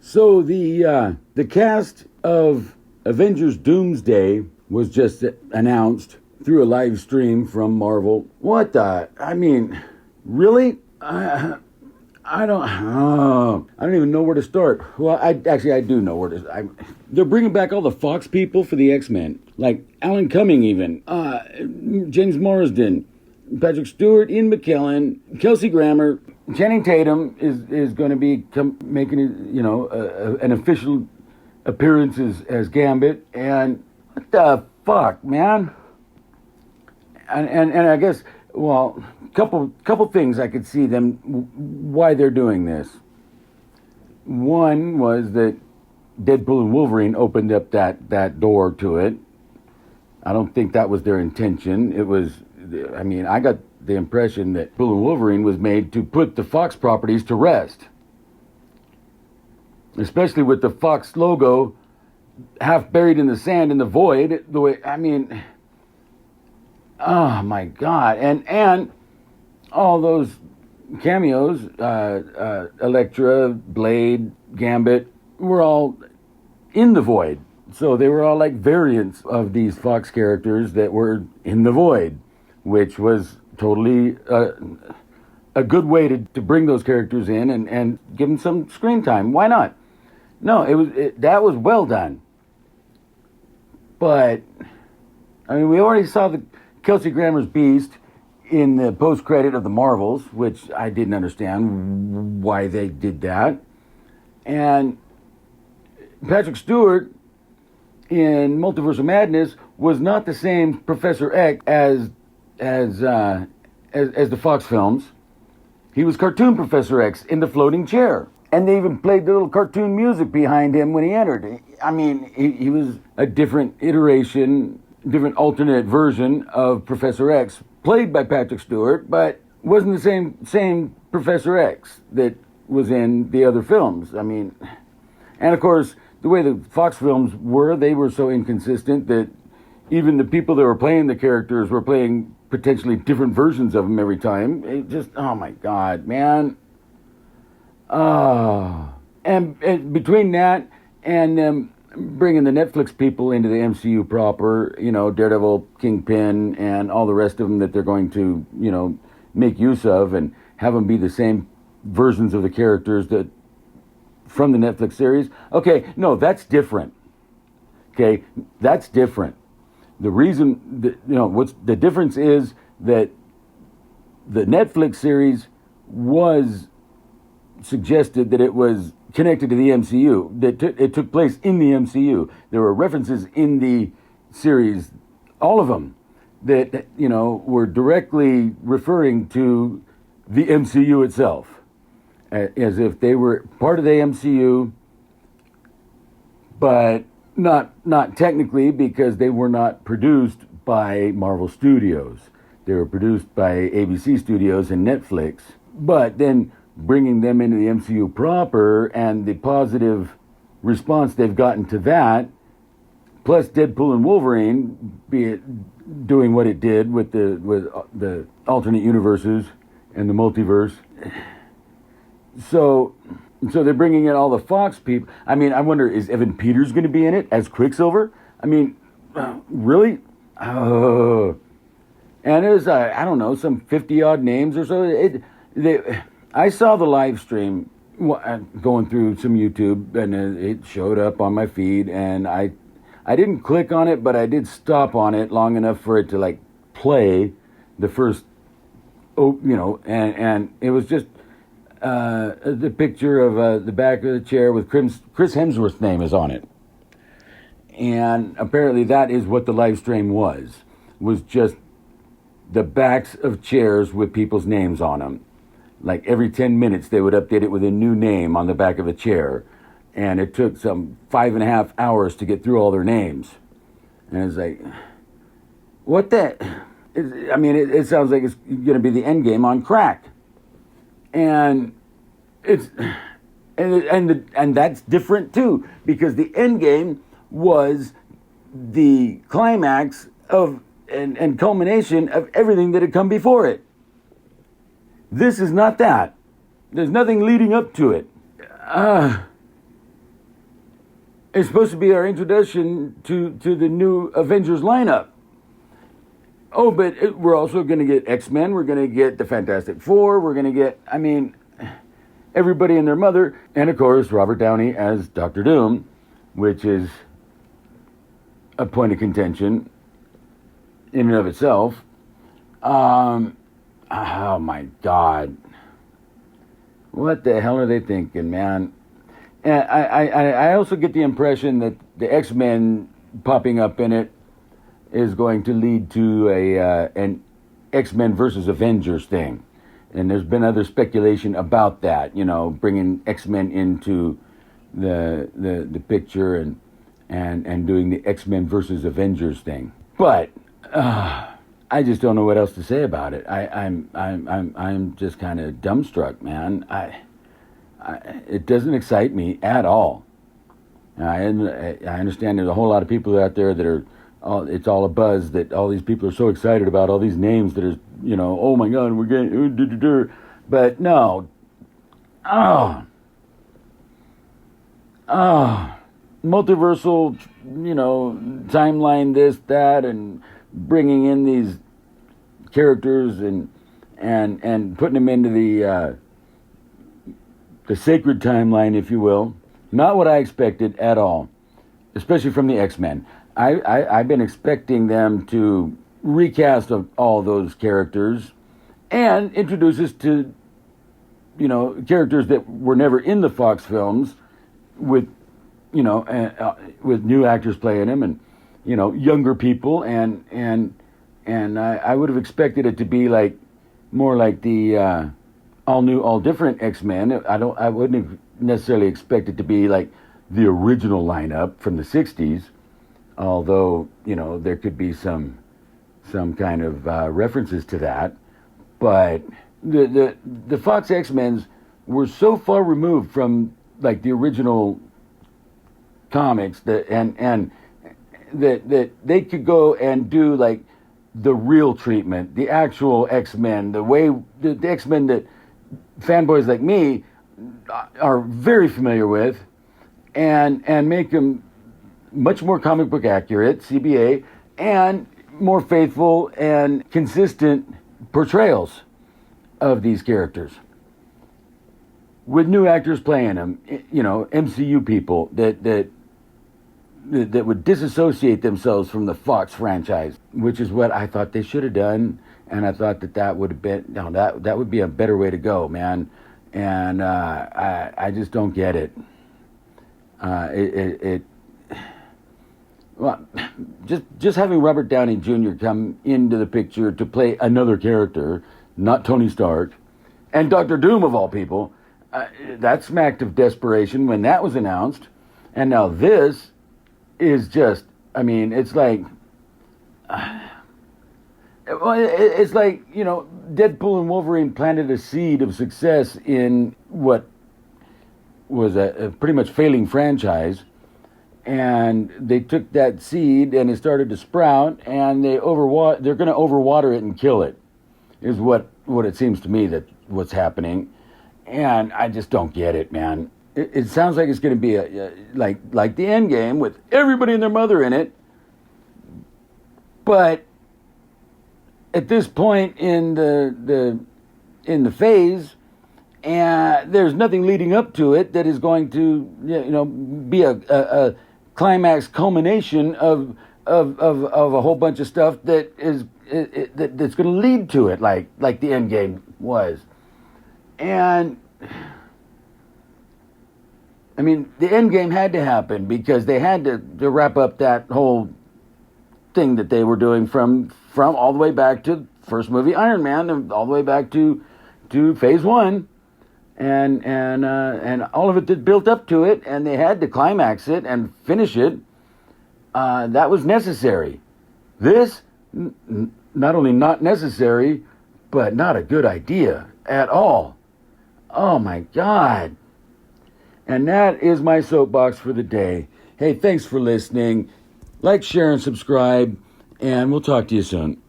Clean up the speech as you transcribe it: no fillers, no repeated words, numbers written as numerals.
So the cast of Avengers Doomsday was just announced through a live stream from Marvel. What the? I mean, really? I don't even know where to start. Well, I do know where to. They're bringing back all the Fox people for the X-Men, like Alan Cumming, even James Marsden, Patrick Stewart, Ian McKellen, Kelsey Grammer. Channing Tatum is going to be making an official appearance as Gambit, and what the fuck, man? And I guess, well, couple things I could see them why they're doing this. One was that Deadpool and Wolverine opened up that door to it. I don't think that was their intention. It was, I mean, I got the impression that Deadpool and Wolverine was made to put the Fox properties to rest. Especially with the Fox logo half buried in the sand in the void. The way, I mean, oh my God. And all those cameos, Elektra, Blade, Gambit, were all in the void. So they were all like variants of these Fox characters that were in the void, which was totally a good way to bring those characters in and give them some screen time. Why not? No, that was well done. But, I mean, we already saw the Kelsey Grammer's Beast in the post-credit of the Marvels, which I didn't understand why they did that. And Patrick Stewart in Multiverse of Madness was not the same Professor X as the Fox films. He was cartoon Professor X in the floating chair. And they even played the little cartoon music behind him when he entered. I mean, he was a different iteration, different alternate version of Professor X, played by Patrick Stewart, but wasn't the same Professor X that was in the other films. I mean, and of course, the way the Fox films were, they were so inconsistent that even the people that were playing the characters were playing potentially different versions of them every time. It just, oh my God, man. And between that and them bringing the Netflix people into the MCU proper, Daredevil, Kingpin, and all the rest of them that they're going to, make use of and have them be the same versions of the characters that from the Netflix series. Okay, no, that's different. Okay, that's different. The reason, what's the difference is that the Netflix series was suggested that it was connected to the MCU, that it took place in the MCU. There were references in the series, all of them, that, were directly referring to the MCU itself, as if they were part of the MCU, but not technically, because they were not produced by Marvel Studios. They were produced by ABC Studios and Netflix. But then bringing them into the MCU proper and the positive response they've gotten to that, plus Deadpool and Wolverine doing what it did with the alternate universes and the multiverse. So they're bringing in all the Fox people. I mean, I wonder, is Evan Peters going to be in it as Quicksilver? I mean, really? And there's, I don't know, some 50-odd names or so. I saw the live stream going through some YouTube, and it showed up on my feed, and I didn't click on it, but I did stop on it long enough for it to, like, play the first, and it was just the picture of the back of the chair with Chris Hemsworth's name is on it. And apparently that is what the live stream was just the backs of chairs with people's names on them. Like every 10 minutes they would update it with a new name on the back of a chair. And it took some 5.5 hours to get through all their names. And it's like, what the? It sounds like it's going to be the end game on crack. And and that's different too, because the end game was the climax of and culmination of everything that had come before it. This is not that. There's nothing leading up to it. It's supposed to be our introduction to the new Avengers lineup. Oh, but we're also going to get X-Men. We're going to get the Fantastic Four. We're going to get, everybody and their mother. And, of course, Robert Downey as Dr. Doom, which is a point of contention in and of itself. Oh, my God. What the hell are they thinking, man? And I also get the impression that the X-Men popping up in it is going to lead to an X-Men versus Avengers thing. And there's been other speculation about that, bringing X-Men into the picture and doing the X-Men versus Avengers thing. But I just don't know what else to say about it. I'm just kind of dumbstruck, man. It doesn't excite me at all. I understand there's a whole lot of people out there that are. It's all a buzz that all these people are so excited about all these names that are, oh my God, we're getting, but no. Multiversal, timeline, this, that, and bringing in these characters and putting them into the sacred timeline, if you will. Not what I expected at all, especially from the X-Men. I've been expecting them to recast of all those characters and introduce us to, characters that were never in the Fox films with, with new actors playing them and, younger people. And I would have expected it to be more like the all new, all different X-Men. I wouldn't have necessarily expected to be like the original lineup from the 60s. Although, there could be some kind of references to that. But the Fox X-Men were so far removed from the original comics that they could go and do the real treatment, the actual X-Men, the way the X-Men that fanboys like me are very familiar with, and make them much more comic book accurate, CBA, and more faithful and consistent portrayals of these characters. With new actors playing them, MCU people that would disassociate themselves from the Fox franchise, which is what I thought they should have done, and I thought that would have been, that would be a better way to go, man. And I just don't get it. Well, just having Robert Downey Jr. come into the picture to play another character, not Tony Stark, and Dr. Doom of all people, that smacked of desperation when that was announced. And now this is just, it's like, Deadpool and Wolverine planted a seed of success in what was a pretty much failing franchise. And they took that seed and it started to sprout, and they're going to overwater it and kill it, is what it seems to me that what's happening. And I just don't get it, man. It sounds like it's going to be like the end game with everybody and their mother in it. But at this point in the phase, and there's nothing leading up to it that is going to be a climax culmination of a whole bunch of stuff that's going to lead to it, like the end game was. And the end game had to happen because they had to wrap up that whole thing that they were doing from all the way back to first movie Iron Man and all the way back to phase one. And all of it that built up to it, and they had to climax it and finish it. That was necessary. This, not only not necessary, but not a good idea at all. Oh my God. And that is my soapbox for the day. Hey, thanks for listening. Like, share, and subscribe, and we'll talk to you soon.